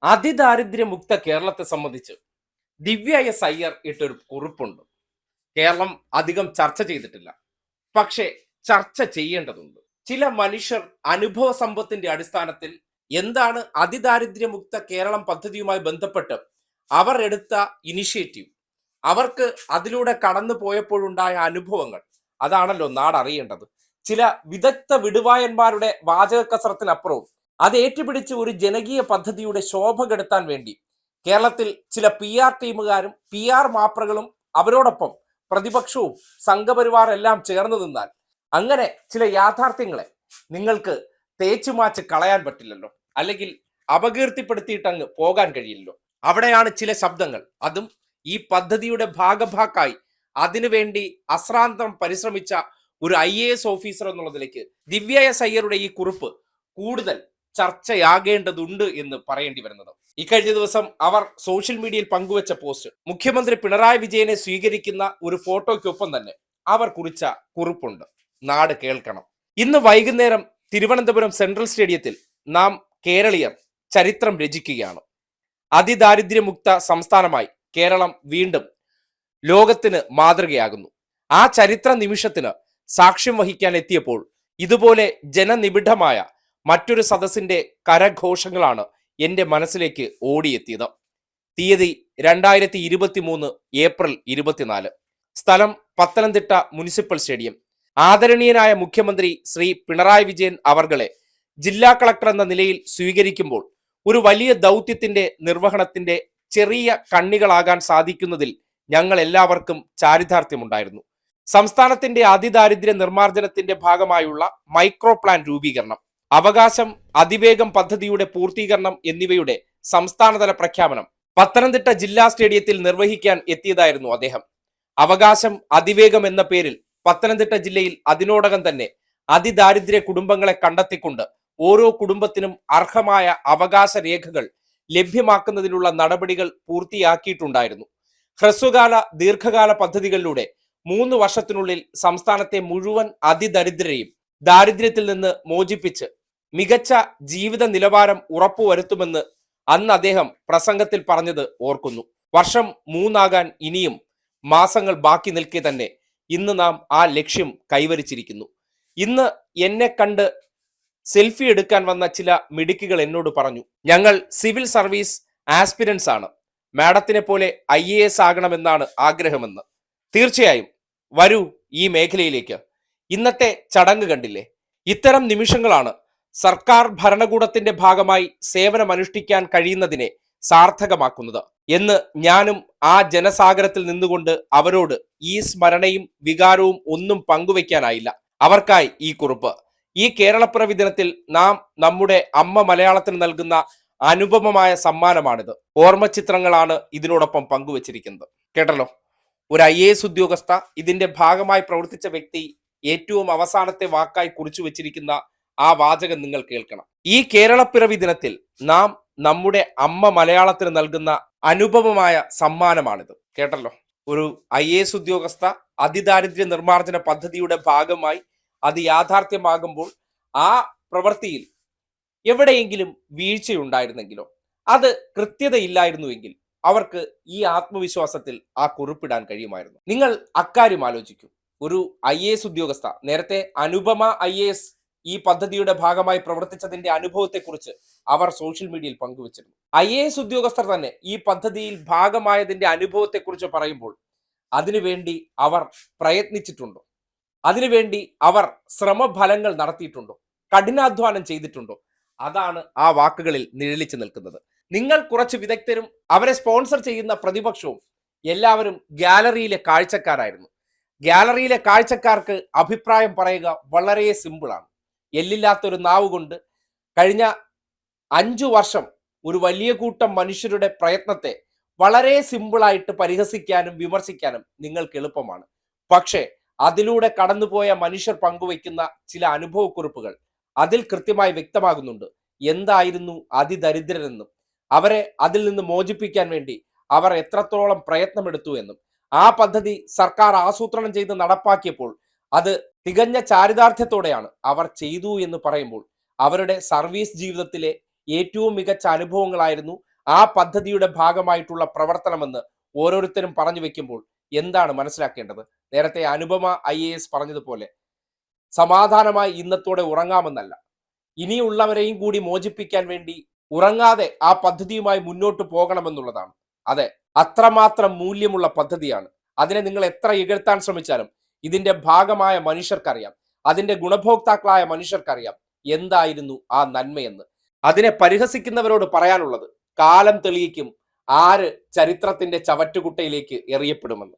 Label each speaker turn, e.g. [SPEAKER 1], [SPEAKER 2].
[SPEAKER 1] അതിദാരിദ്ര്യമുക്ത കേരളത്തെ സംബന്ധിച്ച് ദിവ്യ എസ് അയ്യർ ഇട്ടൊരു കുറിപ്പുണ്ട്. കേരളം അധികം ചർച്ച ചെയ്തിട്ടില്ല, പക്ഷേ ചർച്ച ചെയ്യേണ്ടതുണ്ട്. ചില മനുഷ്യർ അനുഭവ സമ്പത്തിന്റെ അടിസ്ഥാനത്തിൽ എന്താണ് അതിദാരിദ്ര്യമുക്ത കേരളം പദ്ധതിയുമായി ബന്ധപ്പെട്ട് അവർ എടുത്ത ഇനിഷ്യേറ്റീവ്, അവർക്ക് അതിലൂടെ കടന്നു പോയപ്പോഴുണ്ടായ അനുഭവങ്ങൾ, അതാണല്ലോ നാട് അറിയേണ്ടത്. ചില വിദഗ്ധ വിടുവായന്മാരുടെ വാചക കസറത്തിനപ്പുറവും അത് ഏറ്റുപിടിച്ച് ഒരു ജനകീയ പദ്ധതിയുടെ ശോഭ കെടുത്താൻ വേണ്ടി കേരളത്തിൽ ചില PR ടീമുകാരും PR മാപ്രകളും അവരോടൊപ്പം പ്രതിപക്ഷവും സംഘപരിവാർ എല്ലാം ചേർന്ന് നിന്നാൽ അങ്ങനെ ചില യാഥാർത്ഥ്യങ്ങളെ നിങ്ങൾക്ക് തേച്ചുമാച്ച് കളയാൻ പറ്റില്ലല്ലോ, അല്ലെങ്കിൽ അപകീർത്തിപ്പെടുത്തിയിട്ട് അങ്ങ് പോകാൻ കഴിയില്ലല്ലോ. അവിടെയാണ് ചില ശബ്ദങ്ങൾ, അതും ഈ പദ്ധതിയുടെ ഭാഗഭാക്കായി അതിനുവേണ്ടി അശ്രാന്തം പരിശ്രമിച്ച ഒരു IAS ഓഫീസർ എന്നുള്ളതിലേക്ക് ദിവ്യ എസ് അയ്യരുടെ ഈ കുറിപ്പ് കൂടുതൽ ചർച്ചയാകേണ്ടതുണ്ട് എന്ന് പറയേണ്ടി വരുന്നത്. ഇക്കഴിഞ്ഞ ദിവസം അവർ സോഷ്യൽ മീഡിയയിൽ പങ്കുവച്ച പോസ്റ്റ്, മുഖ്യമന്ത്രി പിണറായി വിജയനെ സ്വീകരിക്കുന്ന ഒരു ഫോട്ടോയ്ക്കൊപ്പം തന്നെ അവർ കുറിച്ച കുറിപ്പുണ്ട്. നാട് കേൾക്കണം. ഇന്ന് വൈകുന്നേരം തിരുവനന്തപുരം സെൻട്രൽ സ്റ്റേഡിയത്തിൽ നാം കേരളീയർ ചരിത്രം രചിക്കുകയാണ്. അതിദാരിദ്ര്യമുക്ത സംസ്ഥാനമായി കേരളം വീണ്ടും ലോകത്തിന് മാതൃകയാകുന്നു. ആ ചരിത്ര നിമിഷത്തിന് സാക്ഷ്യം വഹിക്കാൻ എത്തിയപ്പോൾ ഇതുപോലെ ജനനിബിഡമായ മറ്റൊരു സദസ്സിന്റെ കരഘോഷങ്ങളാണ് എൻ്റെ മനസ്സിലേക്ക് ഓടിയെത്തിയത്. തീയതി 2023 ഏപ്രിൽ 24. സ്ഥലം പത്തനംതിട്ട മുനിസിപ്പൽ സ്റ്റേഡിയം. ആദരണീയനായ മുഖ്യമന്ത്രി ശ്രീ പിണറായി വിജയൻ അവർകളെ ജില്ലാ കളക്ടർ എന്ന നിലയിൽ സ്വീകരിക്കുമ്പോൾ ഒരു വലിയ ദൗത്യത്തിന്റെ നിർവഹണത്തിന്റെ ചെറിയ കണ്ണികളാകാൻ സാധിക്കുന്നതിൽ ഞങ്ങൾ എല്ലാവർക്കും ചാരിതാർത്ഥ്യമുണ്ടായിരുന്നു. സംസ്ഥാനത്തിന്റെ അതിദാരിദ്ര്യ നിർമ്മാർജ്ജനത്തിന്റെ ഭാഗമായുള്ള മൈക്രോ പ്ലാൻ രൂപീകരണം, അവകാശം അതിവേഗം പദ്ധതിയുടെ പൂർത്തീകരണം എന്നിവയുടെ സംസ്ഥാനതല പ്രഖ്യാപനം പത്തനംതിട്ട ജില്ലാ സ്റ്റേഡിയത്തിൽ നിർവഹിക്കാൻ എത്തിയതായിരുന്നു അദ്ദേഹം. അവകാശം അതിവേഗം എന്ന പേരിൽ പത്തനംതിട്ട ജില്ലയിൽ അതിനോടകം തന്നെ അതിദാരിദ്ര്യ കുടുംബങ്ങളെ കണ്ടെത്തിക്കൊണ്ട് ഓരോ കുടുംബത്തിനും അർഹമായ അവകാശ രേഖകൾ ലഭ്യമാക്കുന്നതിനുള്ള നടപടികൾ പൂർത്തിയാക്കിയിട്ടുണ്ടായിരുന്നു. ഹ്രസ്വകാല ദീർഘകാല പദ്ധതികളിലൂടെ 3 വർഷത്തിനുള്ളിൽ സംസ്ഥാനത്തെ മുഴുവൻ അതിദരിദ്രരെയും ദാരിദ്ര്യത്തിൽ നിന്ന് മോചിപ്പിച്ച് മികച്ച ജീവിത നിലവാരം ഉറപ്പുവരുത്തുമെന്ന് അന്ന് അദ്ദേഹം പ്രസംഗത്തിൽ പറഞ്ഞത് ഓർക്കുന്നു. വർഷം 3 ആകാൻ ഇനിയും മാസങ്ങൾ ബാക്കി നിൽക്കെ തന്നെ ഇന്ന് നാം ആ ലക്ഷ്യം കൈവരിച്ചിരിക്കുന്നു. ഇന്ന് എന്നെ കണ്ട് സെൽഫി എടുക്കാൻ വന്ന ചില മിടുക്കികൾ എന്നോട് പറഞ്ഞു, ഞങ്ങൾ സിവിൽ സർവീസ് ആസ്പിരൻസ് ആണ്, മാഡത്തിനെ പോലെ IAS ആകണമെന്നാണ് ആഗ്രഹമെന്ന്. തീർച്ചയായും വരൂ ഈ മേഖലയിലേക്ക്. ഇന്നത്തെ ചടങ്ങ് കണ്ടില്ലേ? ഇത്തരം നിമിഷങ്ങളാണ് സർക്കാർ ഭരണകൂടത്തിന്റെ ഭാഗമായി സേവനമനുഷ്ഠിക്കാൻ കഴിയുന്നതിനെ സാർത്ഥകമാക്കുന്നത് എന്ന് ഞാനും ആ ജനസാഗരത്തിൽ നിന്നുകൊണ്ട് അവരോട് ഈ സ്മരണയും വികാരവും ഒന്നും പങ്കുവെക്കാനായില്ല. അവർക്കായി ഈ കുറിപ്പ്. ഈ കേരളപ്പിറവി ദിനത്തിൽ നാം നമ്മുടെ അമ്മ മലയാളത്തിന് നൽകുന്ന അനുപമമായ സമ്മാനമാണിത്. ഓർമ്മചിത്രങ്ങളാണ് ഇതിനോടൊപ്പം പങ്കുവച്ചിരിക്കുന്നത്. കേട്ടല്ലോ, ഒരു IAS ഉദ്യോഗസ്ഥ, ഇതിന്റെ ഭാഗമായി പ്രവർത്തിച്ച വ്യക്തി ഏറ്റവും അവസാനത്തെ വാക്കായി കുറിച്ചു വെച്ചിരിക്കുന്ന ആ വാചകം നിങ്ങൾ കേൾക്കണം. ഈ കേരളപ്പിറവി ദിനത്തിൽ നാം നമ്മുടെ അമ്മ മലയാളത്തിന് നൽകുന്ന അനുപമമായ സമ്മാനമാണിത്. കേട്ടല്ലോ, ഒരു IAS ഉദ്യോഗസ്ഥ അതിദാരിദ്ര്യ നിർമ്മാർജ്ജന പദ്ധതിയുടെ ഭാഗമായി അത് യാഥാർത്ഥ്യമാകുമ്പോൾ ആ പ്രവൃത്തിയിൽ എവിടെയെങ്കിലും വീഴ്ചയുണ്ടായിരുന്നെങ്കിലോ, അത് കൃത്യതയില്ലായിരുന്നുവെങ്കിൽ അവർക്ക് ഈ ആത്മവിശ്വാസത്തിൽ ആ കുറിപ്പിടാൻ കഴിയുമായിരുന്നു. നിങ്ങൾ അക്കാര്യം ആലോചിക്കൂ. ഒരു IAS ഉദ്യോഗസ്ഥ, നേരത്തെ അനുപമ IAS ഈ പദ്ധതിയുടെ ഭാഗമായി പ്രവർത്തിച്ചതിന്റെ അനുഭവത്തെക്കുറിച്ച് അവർ സോഷ്യൽ മീഡിയയിൽ പങ്കുവച്ചിരുന്നു. IAS ഉദ്യോഗസ്ഥർ തന്നെ ഈ പദ്ധതിയിൽ ഭാഗമായതിന്റെ അനുഭവത്തെക്കുറിച്ച് പറയുമ്പോൾ അതിനുവേണ്ടി അവർ പ്രയത്നിച്ചിട്ടുണ്ടോ? അതിനുവേണ്ടി അവർ ശ്രമഫലങ്ങൾ നടത്തിയിട്ടുണ്ടോ? കഠിനാധ്വാനം ചെയ്തിട്ടുണ്ടോ? അതാണ് ആ വാക്കുകളിൽ നിഴലിച്ചു നിൽക്കുന്നത്. നിങ്ങൾ കുറച്ച് വിദഗ്ധരും അവരെ സ്പോൺസർ ചെയ്യുന്ന പ്രതിപക്ഷവും എല്ലാവരും ഗാലറിയിലെ കാഴ്ചക്കാരായിരുന്നു. ഗാലറിയിലെ കാഴ്ചക്കാർക്ക് അഭിപ്രായം പറയുക വളരെ സിമ്പിളാണ്. എല്ലില്ലാത്തൊരു നാവ് കൊണ്ട് കഴിഞ്ഞ 5 വർഷം ഒരു വലിയ കൂട്ടം മനുഷ്യരുടെ പ്രയത്നത്തെ വളരെ സിമ്പിളായിട്ട് പരിഹസിക്കാനും വിമർശിക്കാനും നിങ്ങൾക്ക് എളുപ്പമാണ്. പക്ഷേ അതിലൂടെ കടന്നുപോയ മനുഷ്യർ പങ്കുവയ്ക്കുന്ന ചില അനുഭവക്കുറിപ്പുകൾ അതിൽ കൃത്യമായി വ്യക്തമാകുന്നുണ്ട് എന്തായിരുന്നു അതിദരിദ്രരെന്നും അവരെ അതിൽ നിന്ന് മോചിപ്പിക്കാൻ വേണ്ടി അവർ എത്രത്തോളം പ്രയത്നമെടുത്തു എന്നും. ആ പദ്ധതി സർക്കാർ ആസൂത്രണം ചെയ്ത് നടപ്പാക്കിയപ്പോൾ അത് തികഞ്ഞ ചാരിതാർത്ഥ്യത്തോടെയാണ് അവർ ചെയ്തു എന്ന് പറയുമ്പോൾ അവരുടെ സർവീസ് ജീവിതത്തിലെ ഏറ്റവും മികച്ച അനുഭവങ്ങളായിരുന്നു ആ പദ്ധതിയുടെ ഭാഗമായിട്ടുള്ള പ്രവർത്തനമെന്ന് ഓരോരുത്തരും പറഞ്ഞു വെക്കുമ്പോൾ എന്താണ് മനസ്സിലാക്കേണ്ടത്? നേരത്തെ അനുപമ IAS പറഞ്ഞതുപോലെ സമാധാനമായി ഇന്നത്തോടെ ഉറങ്ങാമെന്നല്ല, ഇനിയുള്ളവരെയും കൂടി മോചിപ്പിക്കാൻ വേണ്ടി ഉറങ്ങാതെ ആ പദ്ധതിയുമായി മുന്നോട്ട് പോകണമെന്നുള്ളതാണ്. അതെ, അത്രമാത്രം മൂല്യമുള്ള പദ്ധതിയാണ്. അതിനെ നിങ്ങൾ എത്ര ഇകഴ്ത്താൻ ശ്രമിച്ചാലും ഇതിന്റെ ഭാഗമായ മനുഷ്യർക്കറിയാം, അതിന്റെ ഗുണഭോക്താക്കളായ മനുഷ്യർക്കറിയാം എന്തായിരുന്നു ആ നന്മയെന്ന്. അതിനെ പരിഹസിക്കുന്നവരോട് പറയാനുള്ളത്, കാലം തെളിയിക്കും ആര് ചരിത്രത്തിന്റെ ചവറ്റുകുട്ടയിലേക്ക് എറിയപ്പെടുമെന്ന്.